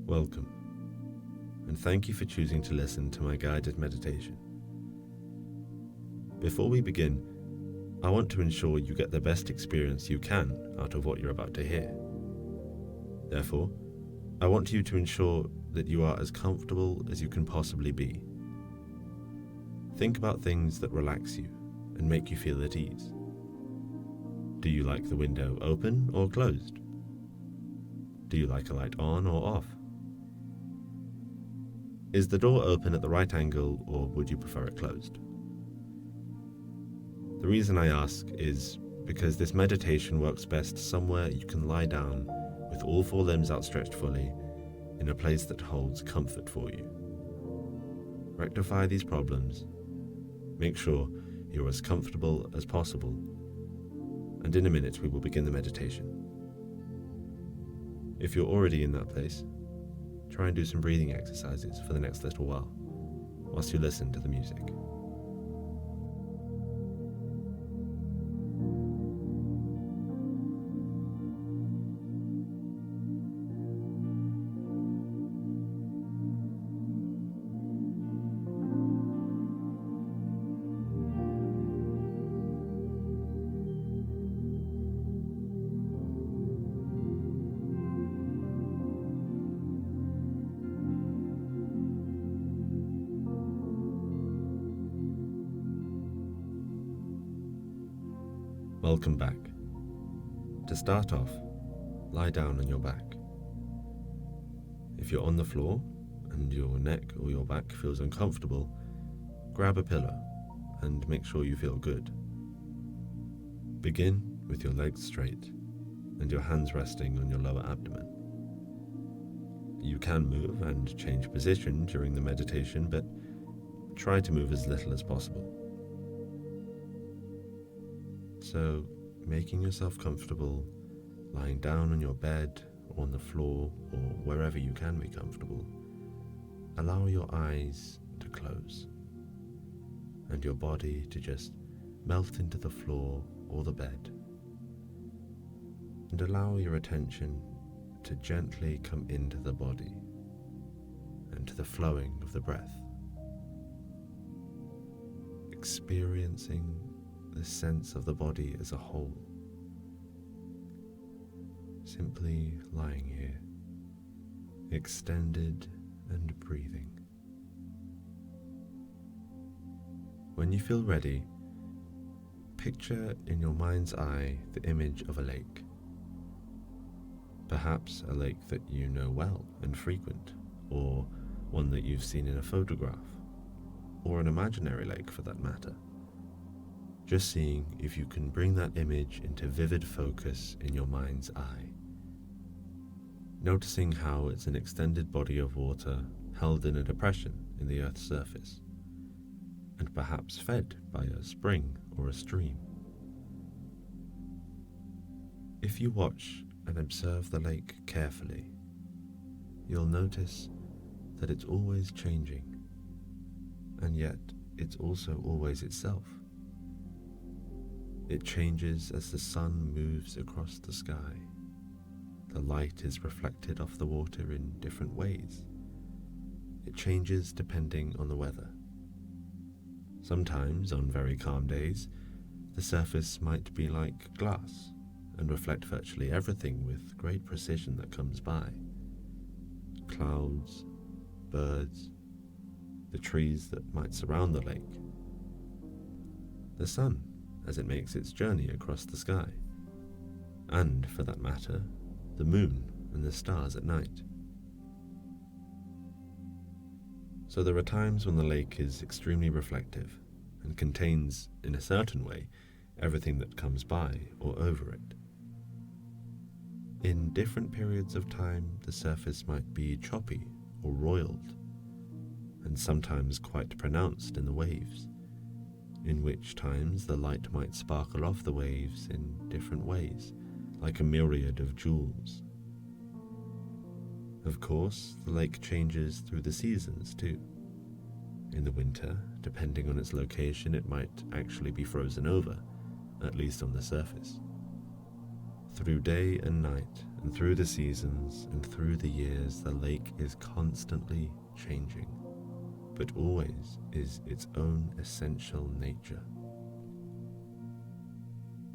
Welcome, and thank you for choosing to listen to my guided meditation. Before we begin, I want to ensure you get the best experience you can out of what you're about to hear. Therefore, I want you to ensure that you are as comfortable as you can possibly be. Think about things that relax you and make you feel at ease. Do you like the window open or closed? Do you like a light on or off? Is the door open at the right angle, or would you prefer it closed? The reason I ask is because this meditation works best somewhere you can lie down with all four limbs outstretched fully, in a place that holds comfort for you. Rectify these problems. Make sure you're as comfortable as possible, and in a minute we will begin the meditation. If you're already in that place, try and do some breathing exercises for the next little while, whilst you listen to the music. Welcome back. To start off, lie down on your back. If you're on the floor and your neck or your back feels uncomfortable, grab a pillow and make sure you feel good. Begin with your legs straight and your hands resting on your lower abdomen. You can move and change position during the meditation, but try to move as little as possible. So, making yourself comfortable, lying down on your bed or on the floor or wherever you can be comfortable, allow your eyes to close and your body to just melt into the floor or the bed, and allow your attention to gently come into the body and to the flowing of the breath, experiencing the sense of the body as a whole. Simply lying here, extended and breathing. When you feel ready, picture in your mind's eye the image of a lake. Perhaps a lake that you know well and frequent, or one that you've seen in a photograph, or an imaginary lake for that matter. Just seeing if you can bring that image into vivid focus in your mind's eye. Noticing how it's an extended body of water held in a depression in the Earth's surface, and perhaps fed by a spring or a stream. If you watch and observe the lake carefully, you'll notice that it's always changing, and yet it's also always itself. It changes as the sun moves across the sky. The light is reflected off the water in different ways. It changes depending on the weather. Sometimes, on very calm days, the surface might be like glass and reflect virtually everything with great precision that comes by. Clouds, birds, the trees that might surround the lake, the sun as it makes its journey across the sky, and, for that matter, the moon and the stars at night. So there are times when the lake is extremely reflective and contains, in a certain way, everything that comes by or over it. In different periods of time, the surface might be choppy or roiled, and sometimes quite pronounced in the waves, in which times the light might sparkle off the waves in different ways, like a myriad of jewels. Of course, the lake changes through the seasons too. In the winter, depending on its location, it might actually be frozen over, at least on the surface. Through day and night, And through the seasons and through the years, the lake is constantly changing, but always is its own essential nature.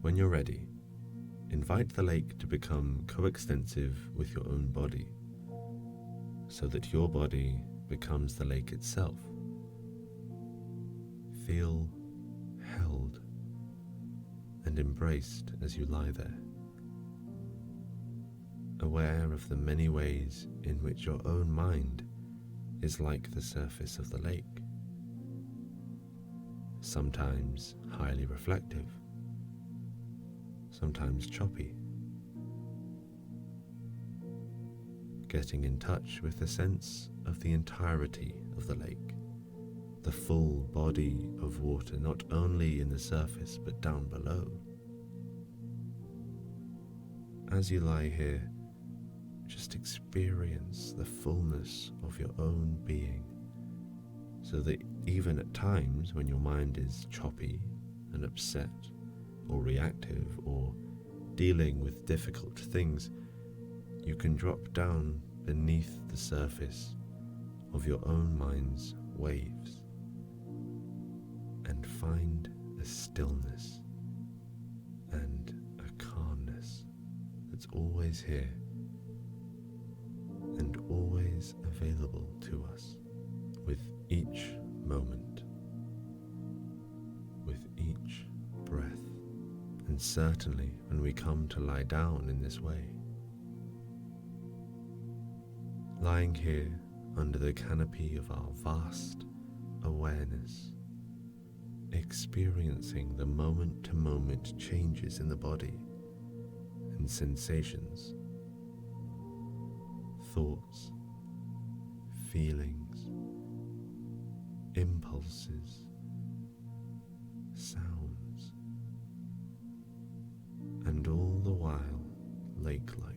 When you're ready, invite the lake to become coextensive with your own body, so that your body becomes the lake itself. Feel held and embraced as you lie there, aware of the many ways in which your own mind is like the surface of the lake, sometimes highly reflective, sometimes choppy, getting in touch with the sense of the entirety of the lake, the full body of water, not only in the surface but down below. As you lie here, just experience the fullness of your own being, so that even at times when your mind is choppy and upset or reactive or dealing with difficult things, you can drop down beneath the surface of your own mind's waves and find a stillness and a calmness that's always here and always available to us with each moment, with each breath, and certainly when we come to lie down in this way. Lying here under the canopy of our vast awareness, experiencing the moment-to-moment changes in the body and sensations, thoughts, feelings, impulses, sounds, and all the while lake-like,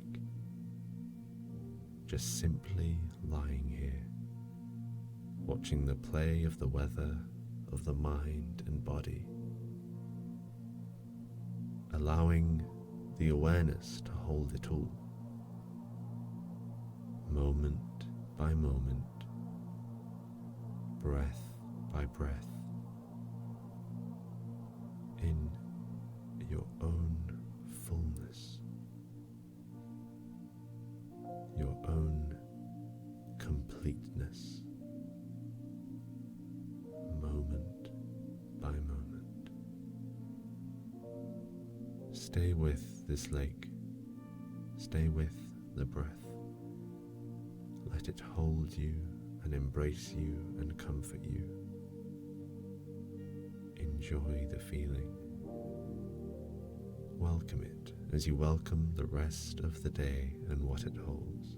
just simply lying here, watching the play of the weather, of the mind and body, allowing the awareness to hold it all, moment by moment, breath by breath, in your own fullness, your own completeness, moment by moment. Stay with this lake, stay with the breath. Let it hold you and embrace you and comfort you. Enjoy the feeling. Welcome it as you welcome the rest of the day and what it holds.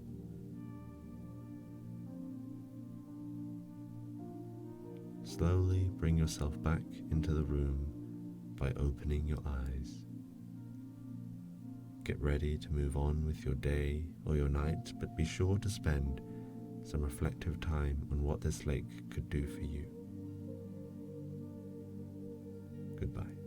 Slowly bring yourself back into the room by opening your eyes. Get ready to move on with your day or your night, but be sure to spend some reflective time on what this lake could do for you. Goodbye.